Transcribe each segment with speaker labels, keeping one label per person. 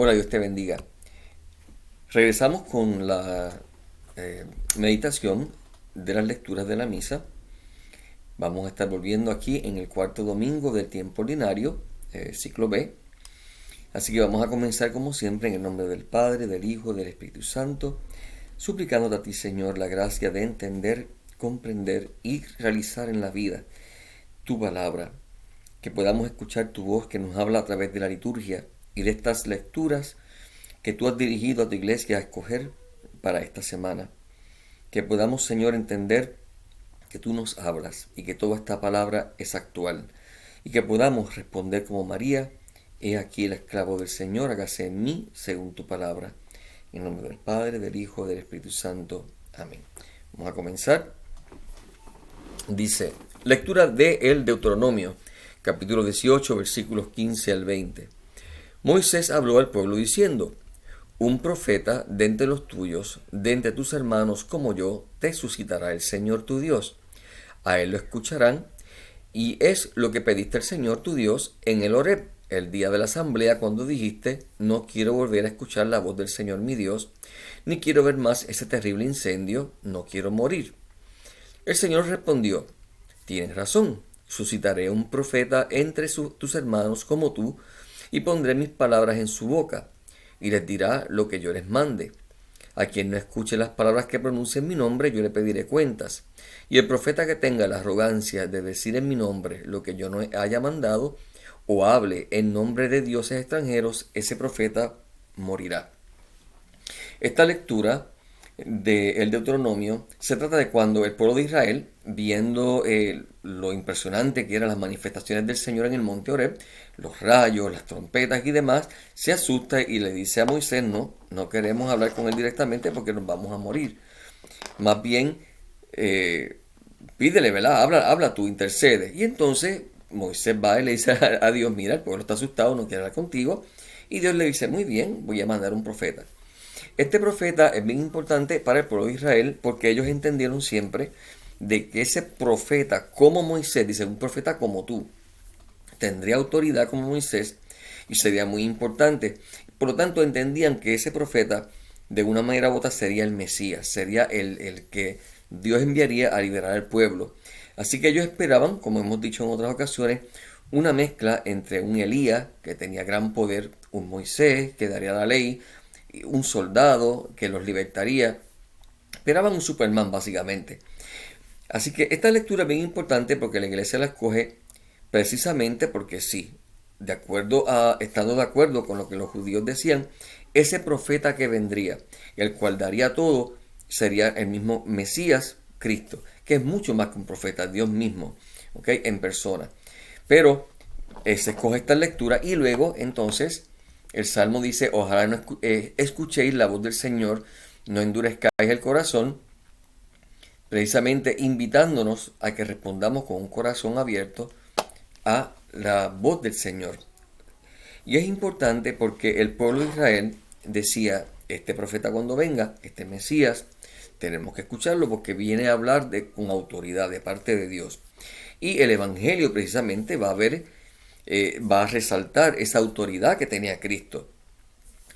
Speaker 1: Hola, Dios te bendiga. Regresamos con la meditación de las lecturas de la misa. Vamos a estar volviendo aquí en el cuarto domingo del tiempo ordinario, ciclo B. Así que vamos a comenzar como siempre en el nombre del Padre, del Hijo, del Espíritu Santo, suplicándote a ti, Señor, la gracia de entender, comprender y realizar en la vida tu palabra, que podamos escuchar tu voz que nos habla a través de la liturgia y de estas lecturas que tú has dirigido a tu iglesia a escoger para esta semana. Que podamos, Señor, entender que tú nos hablas y que toda esta palabra es actual. Y que podamos responder como María: he aquí el esclavo del Señor, hágase en mí según tu palabra. En nombre del Padre, del Hijo, del Espíritu Santo. Amén. Vamos a comenzar. Dice, lectura de el Deuteronomio, capítulo 18, versículos 15 al 20. Moisés habló al pueblo diciendo: un profeta de entre los tuyos, de entre tus hermanos como yo, te suscitará el Señor tu Dios. A él lo escucharán, y es lo que pediste al Señor tu Dios en el Horeb, el día de la asamblea, cuando dijiste: no quiero volver a escuchar la voz del Señor mi Dios, ni quiero ver más ese terrible incendio, no quiero morir. El Señor respondió: tienes razón, suscitaré un profeta entre tus hermanos como tú, y pondré mis palabras en su boca, y les dirá lo que yo les mande. A quien no escuche las palabras que pronuncie en mi nombre, yo le pediré cuentas. Y el profeta que tenga la arrogancia de decir en mi nombre lo que yo no haya mandado, o hable en nombre de dioses extranjeros, ese profeta morirá. Esta lectura del Deuteronomio se trata de cuando el pueblo de Israel, viendo lo impresionante que eran las manifestaciones del Señor en el monte Horeb, los rayos, las trompetas y demás, se asusta y le dice a Moisés: no queremos hablar con él directamente porque nos vamos a morir. Más bien, pídele, ¿verdad? Habla tú, intercede. Y entonces Moisés va y le dice a Dios: mira, el pueblo está asustado, no quiere hablar contigo. Y Dios le dice: muy bien, voy a mandar un profeta. Este profeta es bien importante para el pueblo de Israel porque ellos entendieron siempre de que ese profeta como Moisés, dice, un profeta como tú, tendría autoridad como Moisés y sería muy importante. Por lo tanto, entendían que ese profeta, de una manera u otra, sería el Mesías, sería el que Dios enviaría a liberar al pueblo. Así que ellos esperaban, como hemos dicho en otras ocasiones, una mezcla entre un Elías, que tenía gran poder, un Moisés, que daría la ley, un soldado que los libertaría. Esperaban un Superman, básicamente. Así que esta lectura es bien importante porque la iglesia la escoge precisamente porque sí, estando de acuerdo con lo que los judíos decían, ese profeta que vendría, el cual daría todo, sería el mismo Mesías, Cristo, que es mucho más que un profeta, Dios mismo, ¿okay? En persona. Pero se escoge esta lectura y luego entonces el Salmo dice: ojalá no escuchéis la voz del Señor, no endurezcáis el corazón, precisamente invitándonos a que respondamos con un corazón abierto a la voz del Señor. Y es importante porque el pueblo de Israel decía: este profeta cuando venga, este Mesías, tenemos que escucharlo porque viene a hablar con autoridad de parte de Dios. Y el Evangelio precisamente va a resaltar esa autoridad que tenía Cristo.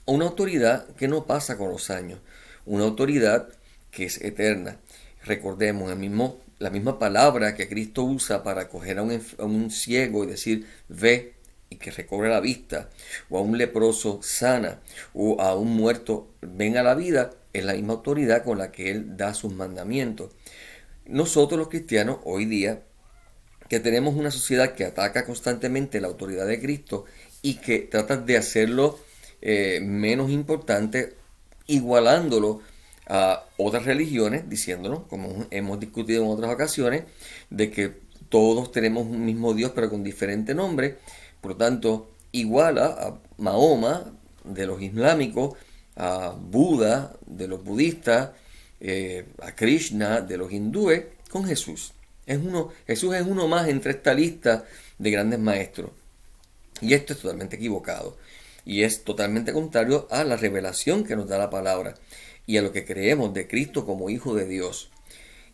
Speaker 1: Una autoridad que no pasa con los años, una autoridad que es eterna. Recordemos la misma palabra que Cristo usa para coger a un ciego y decir: ve, y que recobre la vista, o a un leproso sana, o a un muerto ven a la vida, es la misma autoridad con la que Él da sus mandamientos. Nosotros los cristianos hoy día, que tenemos una sociedad que ataca constantemente la autoridad de Cristo y que trata de hacerlo menos importante, igualándolo a otras religiones, diciéndonos, como hemos discutido en otras ocasiones, de que todos tenemos un mismo Dios pero con diferente nombre. Por lo tanto, iguala a Mahoma de los islámicos, a Buda de los budistas, a Krishna de los hindúes, con Jesús. Jesús es uno más entre esta lista de grandes maestros. Y esto es totalmente equivocado. Y es totalmente contrario a la revelación que nos da la palabra y a lo que creemos de Cristo como Hijo de Dios.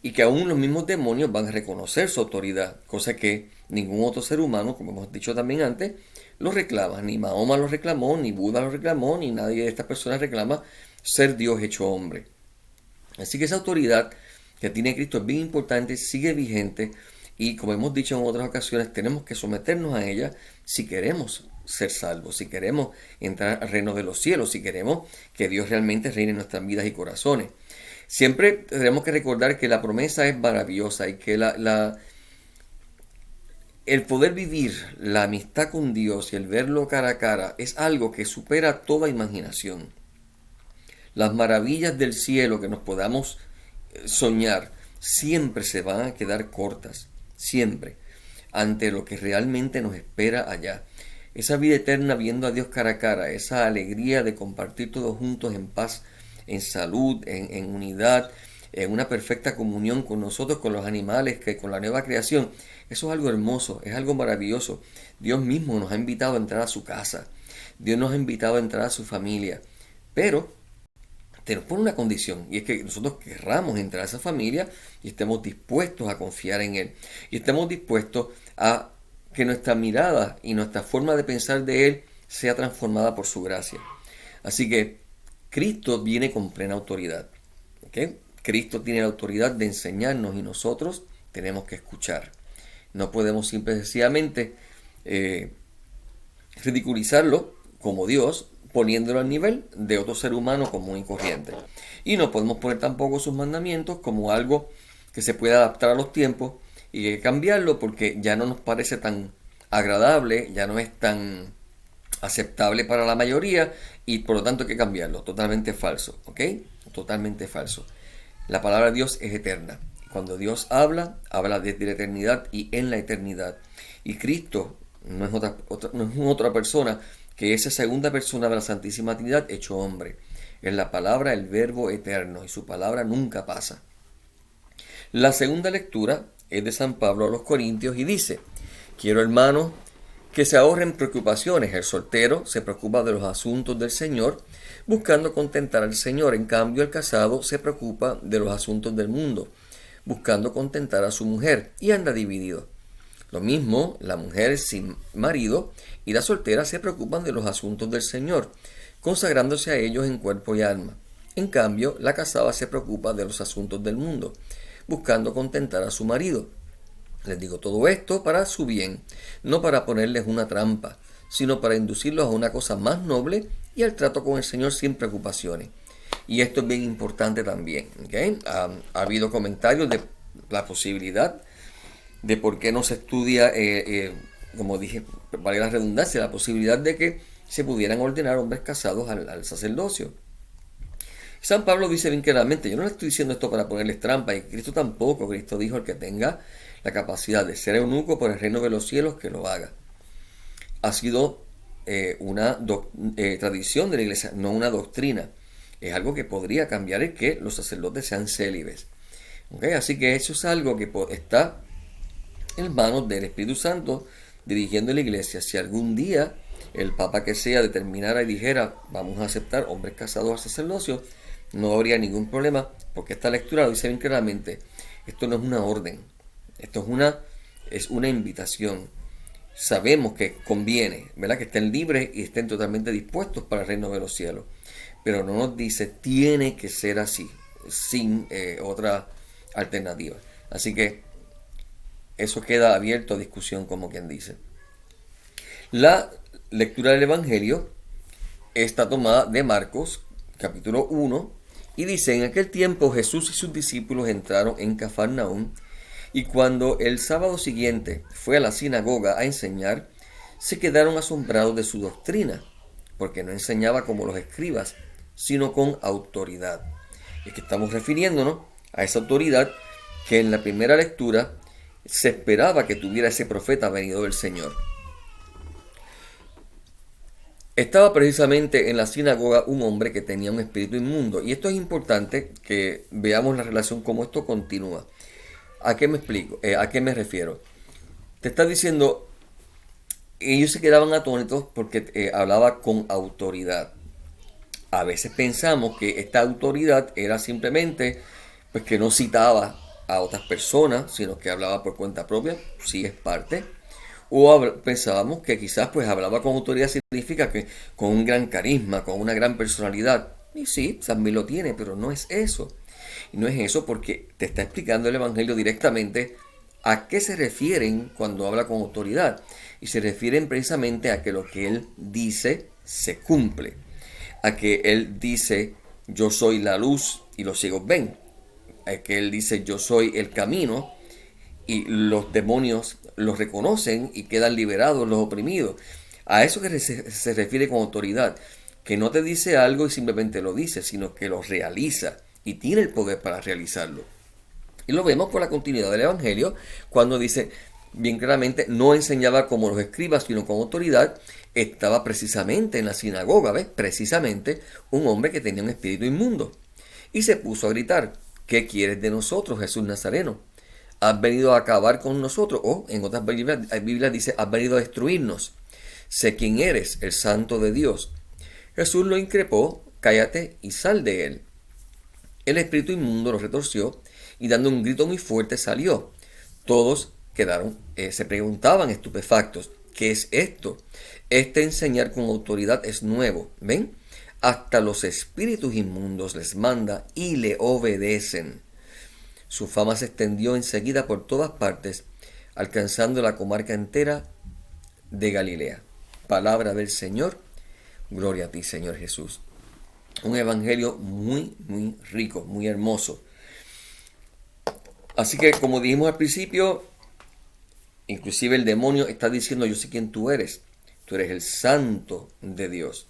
Speaker 1: y que aún los mismos demonios van a reconocer su autoridad, cosa que ningún otro ser humano, como hemos dicho también antes, lo reclama. Ni Mahoma lo reclamó, ni Buda lo reclamó, ni nadie de estas personas reclama ser Dios hecho hombre. Así que esa autoridad que tiene Cristo es bien importante, sigue vigente, y como hemos dicho en otras ocasiones, tenemos que someternos a ella si queremos ser salvos, si queremos entrar al reino de los cielos, si queremos que Dios realmente reine en nuestras vidas y corazones. Siempre tenemos que recordar que la promesa es maravillosa y que el poder vivir la amistad con Dios y el verlo cara a cara es algo que supera toda imaginación. Las maravillas del cielo que nos podamos soñar siempre se van a quedar cortas, siempre, ante lo que realmente nos espera allá. Esa vida eterna viendo a Dios cara a cara, esa alegría de compartir todos juntos en paz, en salud, en unidad, en una perfecta comunión con nosotros, con los animales, con la nueva creación. Eso es algo hermoso, es algo maravilloso. Dios mismo nos ha invitado a entrar a su casa. Dios nos ha invitado a entrar a su familia. Pero te nos pone una condición, y es que nosotros querramos entrar a esa familia y estemos dispuestos a confiar en Él. Y estemos dispuestos a que nuestra mirada y nuestra forma de pensar de Él sea transformada por su gracia. Así que Cristo viene con plena autoridad. ¿Okay? Cristo tiene la autoridad de enseñarnos y nosotros tenemos que escuchar. No podemos simple y sencillamente ridiculizarlo como Dios, poniéndolo al nivel de otro ser humano común y corriente. Y no podemos poner tampoco sus mandamientos como algo que se pueda adaptar a los tiempos y hay que cambiarlo porque ya no nos parece tan agradable, ya no es tan aceptable para la mayoría y por lo tanto hay que cambiarlo. Totalmente falso, ¿ok? Totalmente falso. La palabra de Dios es eterna. Cuando Dios habla, habla desde la eternidad y en la eternidad. Y Cristo no es otra persona que esa segunda persona de la Santísima Trinidad hecho hombre. Es la palabra, el verbo eterno, y su palabra nunca pasa. La segunda lectura es de San Pablo a los Corintios y dice: quiero, hermanos, que se ahorren preocupaciones. El soltero se preocupa de los asuntos del Señor, buscando contentar al Señor. En cambio, el casado se preocupa de los asuntos del mundo, buscando contentar a su mujer, y anda dividido. Lo mismo, la mujer sin marido y la soltera se preocupan de los asuntos del Señor, consagrándose a ellos en cuerpo y alma. En cambio, la casada se preocupa de los asuntos del mundo, buscando contentar a su marido. Les digo todo esto para su bien, no para ponerles una trampa, sino para inducirlos a una cosa más noble y al trato con el Señor sin preocupaciones. Y esto es bien importante también, ¿okay? Ha habido comentarios de la posibilidad de por qué no se estudia, como dije, vale la redundancia, la posibilidad de que se pudieran ordenar hombres casados al sacerdocio. San Pablo dice bien claramente, yo no le estoy diciendo esto para ponerles trampa, y Cristo tampoco. Cristo dijo: el que tenga la capacidad de ser eunuco por el reino de los cielos, que lo haga. Ha sido una tradición de la iglesia, no una doctrina. Es algo que podría cambiar el que los sacerdotes sean célibes. ¿Okay? Así que eso es algo que está en manos del Espíritu Santo dirigiendo la iglesia. Si algún día el papa que sea determinara y dijera: vamos a aceptar hombres casados al sacerdocio, no habría ningún problema, porque esta lectura lo dice bien claramente. Esto no es una orden, esto es una invitación. Sabemos que conviene, ¿verdad?, que estén libres y estén totalmente dispuestos para el reino de los cielos, pero no nos dice tiene que ser así, sin otra alternativa. Así que eso queda abierto a discusión, como quien dice. La lectura del Evangelio está tomada de Marcos, capítulo 1, y dice: en aquel tiempo Jesús y sus discípulos entraron en Cafarnaúm, y cuando el sábado siguiente fue a la sinagoga a enseñar, se quedaron asombrados de su doctrina, porque no enseñaba como los escribas, sino con autoridad. Es que estamos refiriéndonos a esa autoridad que en la primera lectura se esperaba que tuviera ese profeta venido del Señor. Estaba precisamente en la sinagoga un hombre que tenía un espíritu inmundo. Y esto es importante que veamos la relación, cómo esto continúa. ¿A qué me explico? ¿A qué me refiero? Te está diciendo, ellos se quedaban atónitos porque hablaba con autoridad. A veces pensamos que esta autoridad era simplemente pues que no citaba a otras personas, sino que hablaba por cuenta propia, sí es parte. O pensábamos que quizás pues hablaba con autoridad significa que con un gran carisma, con una gran personalidad. Y sí, también lo tiene, pero no es eso. Y no es eso porque te está explicando el Evangelio directamente a qué se refieren cuando habla con autoridad. Y se refieren precisamente a que lo que él dice se cumple. A que él dice, yo soy la luz y los ciegos ven. A que él dice, yo soy el camino y los demonios los reconocen y quedan liberados los oprimidos. A eso que se refiere con autoridad, que no te dice algo y simplemente lo dice, sino que lo realiza y tiene el poder para realizarlo. Y lo vemos por la continuidad del Evangelio, cuando dice bien claramente, no enseñaba como los escribas, sino con autoridad. Estaba precisamente en la sinagoga, ¿ves? Precisamente un hombre que tenía un espíritu inmundo. Y se puso a gritar, ¿qué quieres de nosotros, Jesús Nazareno? ¿Has venido a acabar con nosotros? O en otras Biblias dice, has venido a destruirnos. Sé quién eres, el Santo de Dios. Jesús lo increpó, cállate y sal de él. El espíritu inmundo lo retorció y dando un grito muy fuerte salió. Todos se preguntaban estupefactos, ¿qué es esto? Este enseñar con autoridad es nuevo, ¿ven? Hasta los espíritus inmundos les manda y le obedecen. Su fama se extendió enseguida por todas partes, alcanzando la comarca entera de Galilea. Palabra del Señor, gloria a ti, Señor Jesús. Un evangelio muy, muy rico, muy hermoso. Así que, como dijimos al principio, inclusive el demonio está diciendo, yo sé quién tú eres el santo de Dios.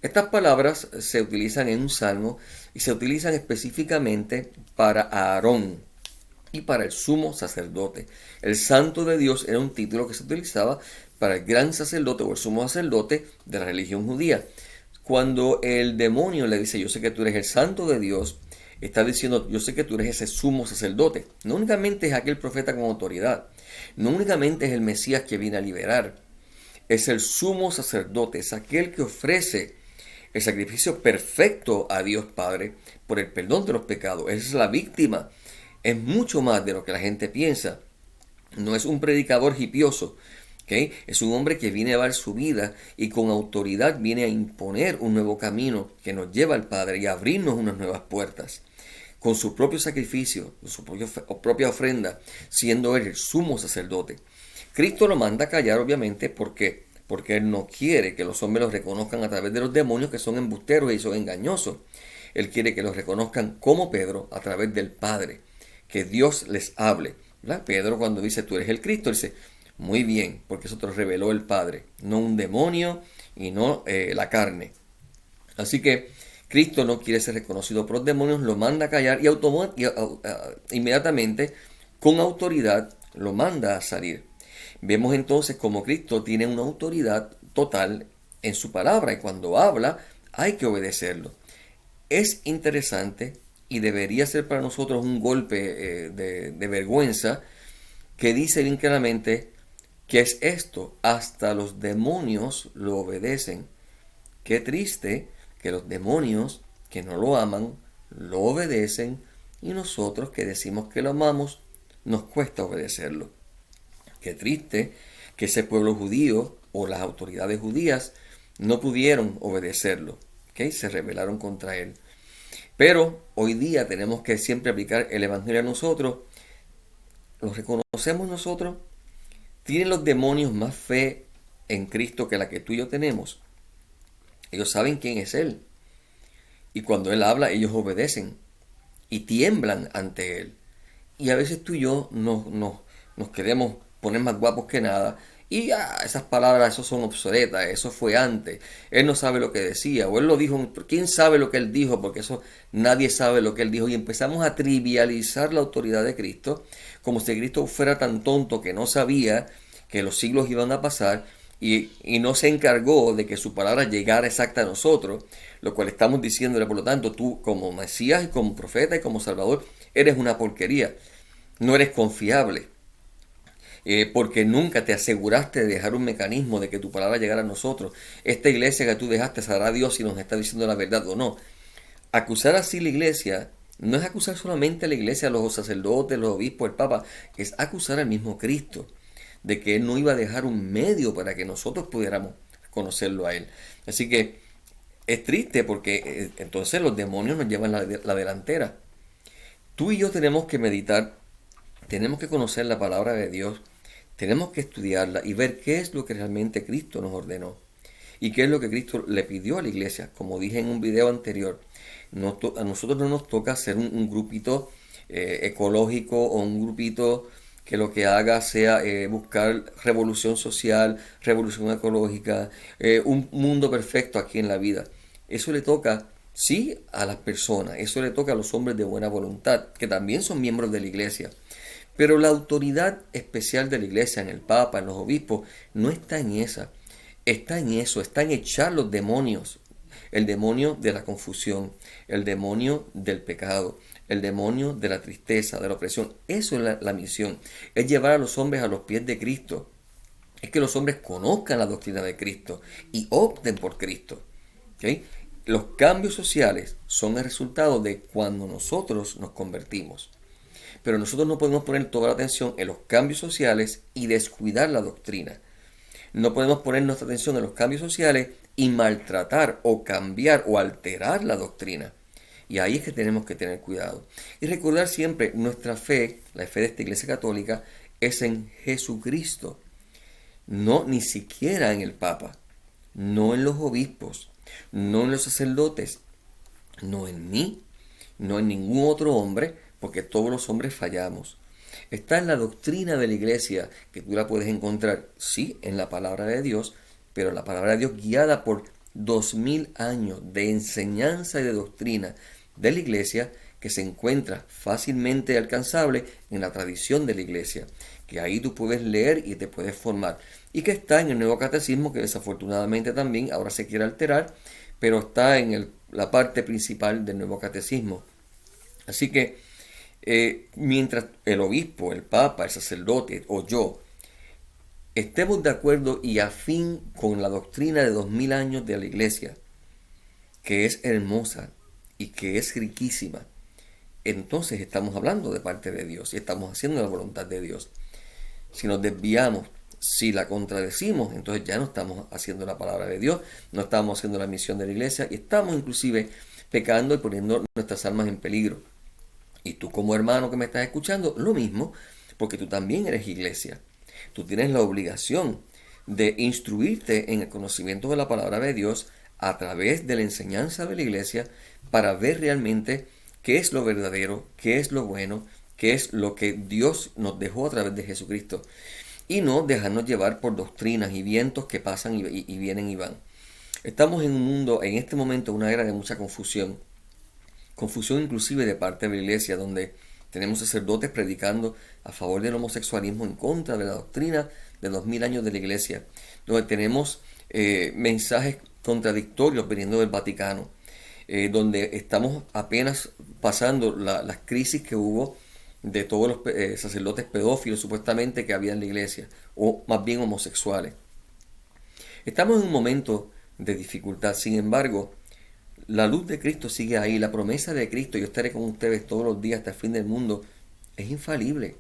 Speaker 1: Estas palabras se utilizan en un salmo y se utilizan específicamente para Aarón y para el sumo sacerdote. El santo de Dios era un título que se utilizaba para el gran sacerdote o el sumo sacerdote de la religión judía. Cuando el demonio le dice, yo sé que tú eres el santo de Dios, está diciendo, yo sé que tú eres ese sumo sacerdote. No únicamente es aquel profeta con autoridad, no únicamente es el Mesías que viene a liberar, es el sumo sacerdote, es aquel que ofrece el sacrificio perfecto a Dios Padre por el perdón de los pecados. Es la víctima. Es mucho más de lo que la gente piensa. No es un predicador hipioso, ¿okay? Es un hombre que viene a dar su vida y con autoridad viene a imponer un nuevo camino que nos lleva al Padre y a abrirnos unas nuevas puertas. Con su propio sacrificio, con su propia ofrenda, siendo él el sumo sacerdote. Cristo lo manda a callar, obviamente, porque él no quiere que los hombres los reconozcan a través de los demonios que son embusteros y son engañosos. Él quiere que los reconozcan como Pedro a través del Padre, que Dios les hable. ¿Verdad? Pedro, cuando dice tú eres el Cristo, dice muy bien, porque eso te lo reveló el Padre, no un demonio y no la carne. Así que Cristo no quiere ser reconocido por los demonios, lo manda a callar y inmediatamente, con autoridad, lo manda a salir. Vemos entonces cómo Cristo tiene una autoridad total en su palabra y cuando habla hay que obedecerlo. Es interesante y debería ser para nosotros un golpe de vergüenza que dice bien claramente que es esto, hasta los demonios lo obedecen. Qué triste que los demonios que no lo aman lo obedecen y nosotros que decimos que lo amamos nos cuesta obedecerlo. Qué triste que ese pueblo judío o las autoridades judías no pudieron obedecerlo, ¿okay? Se rebelaron contra él. Pero hoy día tenemos que siempre aplicar el evangelio a nosotros. ¿Lo reconocemos nosotros? ¿Tienen los demonios más fe en Cristo que la que tú y yo tenemos? Ellos saben quién es Él. Y cuando Él habla, ellos obedecen y tiemblan ante Él. Y a veces tú y yo nos queremos poner más guapos que nada. Y esas palabras, eso son obsoletas, eso fue antes. Él no sabe lo que decía, o él lo dijo, ¿quién sabe lo que él dijo? Porque eso nadie sabe lo que él dijo. Y empezamos a trivializar la autoridad de Cristo, como si Cristo fuera tan tonto que no sabía que los siglos iban a pasar y no se encargó de que su palabra llegara exacta a nosotros, lo cual estamos diciéndole, por lo tanto, tú como Mesías y como profeta y como Salvador, eres una porquería, no eres confiable. Porque nunca te aseguraste de dejar un mecanismo de que tu palabra llegara a nosotros. Esta iglesia que tú dejaste, sabrá Dios si nos está diciendo la verdad o no. Acusar así la iglesia No es acusar solamente a la iglesia, a los sacerdotes, los obispos, el papa, es acusar al mismo Cristo de que Él no iba a dejar un medio para que nosotros pudiéramos conocerlo a Él. Así que es triste porque entonces los demonios nos llevan la delantera. Tú y yo tenemos que meditar, tenemos que conocer la palabra de Dios, tenemos que estudiarla y ver qué es lo que realmente Cristo nos ordenó y qué es lo que Cristo le pidió a la iglesia. Como dije en un video anterior, a nosotros no nos toca ser un grupito ecológico o un grupito que lo que haga sea buscar revolución social, revolución ecológica, un mundo perfecto aquí en la vida. Eso le toca, sí, a las personas, eso le toca a los hombres de buena voluntad, que también son miembros de la iglesia. Pero la autoridad especial de la iglesia, en el Papa, en los obispos, no está en esa. Está en eso, está en echar los demonios. El demonio de la confusión, el demonio del pecado, el demonio de la tristeza, de la opresión. Eso es la misión. Es llevar a los hombres a los pies de Cristo. Es que los hombres conozcan la doctrina de Cristo y opten por Cristo. ¿Okay? Los cambios sociales son el resultado de cuando nosotros nos convertimos. Pero nosotros no podemos poner toda la atención en los cambios sociales y descuidar la doctrina. No podemos poner nuestra atención en los cambios sociales y maltratar o cambiar o alterar la doctrina. Y ahí es que tenemos que tener cuidado. Y recordar siempre nuestra fe, la fe de esta Iglesia Católica, es en Jesucristo. No ni siquiera en el Papa, no en los obispos, no en los sacerdotes, no en mí, no en ningún otro hombre, porque todos los hombres fallamos. Está en la doctrina de la iglesia, que tú la puedes encontrar, sí, en la palabra de Dios, pero la palabra de Dios guiada por 2000 años de enseñanza y de doctrina de la iglesia, que se encuentra fácilmente alcanzable en la tradición de la iglesia, que ahí tú puedes leer y te puedes formar, y que está en el Nuevo Catecismo, que desafortunadamente también ahora se quiere alterar, pero está en la parte principal del Nuevo Catecismo. Así que mientras el obispo, el papa, el sacerdote o yo estemos de acuerdo y afín con la doctrina de 2000 años de la iglesia, que es hermosa y que es riquísima, entonces estamos hablando de parte de Dios y estamos haciendo la voluntad de Dios. Si nos desviamos, si la contradecimos, entonces ya no estamos haciendo la palabra de Dios, no estamos haciendo la misión de la iglesia y estamos inclusive pecando y poniendo nuestras almas en peligro. Y tú como hermano que me estás escuchando, lo mismo, porque tú también eres iglesia. Tú tienes la obligación de instruirte en el conocimiento de la palabra de Dios a través de la enseñanza de la iglesia para ver realmente qué es lo verdadero, qué es lo bueno, qué es lo que Dios nos dejó a través de Jesucristo. Y no dejarnos llevar por doctrinas y vientos que pasan y vienen y van. Estamos en un mundo, en este momento, una era de mucha confusión. Confusión inclusive de parte de la iglesia, donde tenemos sacerdotes predicando a favor del homosexualismo en contra de la doctrina de 2000 años de la iglesia, donde tenemos mensajes contradictorios viniendo del Vaticano, donde estamos apenas pasando las crisis que hubo de todos los sacerdotes pedófilos supuestamente que había en la iglesia, o más bien homosexuales. Estamos en un momento de dificultad, sin embargo, la luz de Cristo sigue ahí, la promesa de Cristo, yo estaré con ustedes todos los días hasta el fin del mundo, es infalible.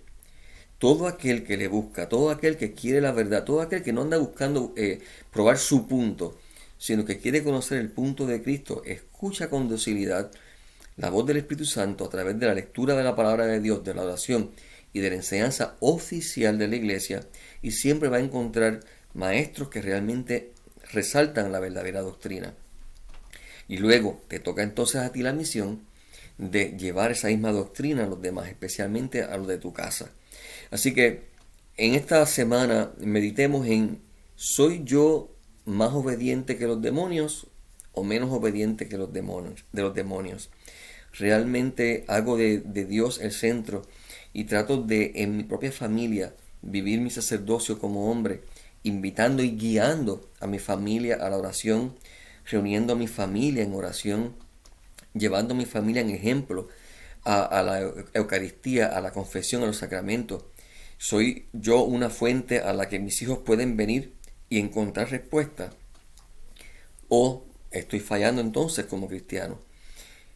Speaker 1: Todo aquel que le busca, todo aquel que quiere la verdad, todo aquel que no anda buscando probar su punto, sino que quiere conocer el punto de Cristo, escucha con docilidad la voz del Espíritu Santo a través de la lectura de la palabra de Dios, de la oración y de la enseñanza oficial de la iglesia, y siempre va a encontrar maestros que realmente resaltan la verdadera doctrina. Y luego te toca entonces a ti la misión de llevar esa misma doctrina a los demás, especialmente a los de tu casa. Así que en esta semana meditemos en: ¿soy yo más obediente que los demonios o menos obediente que los demonios? ¿Realmente hago de Dios el centro y trato de en mi propia familia vivir mi sacerdocio como hombre, invitando y guiando a mi familia a la oración, reuniendo a mi familia en oración, llevando a mi familia en ejemplo a la Eucaristía, a la confesión, a los sacramentos? ¿Soy yo una fuente a la que mis hijos pueden venir y encontrar respuesta? ¿O estoy fallando entonces como cristiano?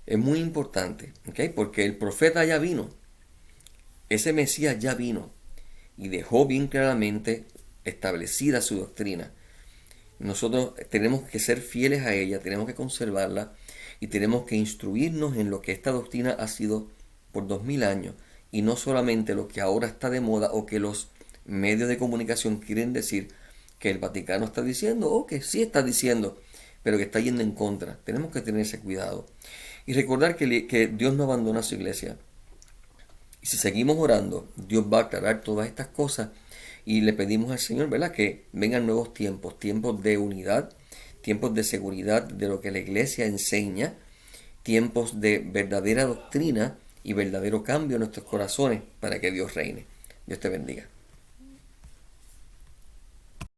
Speaker 1: Es muy importante, ¿ok? Porque el profeta ya vino, ese Mesías ya vino y dejó bien claramente establecida su doctrina. Nosotros tenemos que ser fieles a ella, tenemos que conservarla y tenemos que instruirnos en lo que esta doctrina ha sido por 2000 años y no solamente lo que ahora está de moda o que los medios de comunicación quieren decir que el Vaticano está diciendo o que sí está diciendo, pero que está yendo en contra. Tenemos que tener ese cuidado y recordar que Dios no abandona a su iglesia. Y si seguimos orando, Dios va a aclarar todas estas cosas y le pedimos al Señor, ¿verdad?, que vengan nuevos tiempos, tiempos de unidad, tiempos de seguridad de lo que la iglesia enseña, tiempos de verdadera doctrina y verdadero cambio en nuestros corazones para que Dios reine. Dios te bendiga.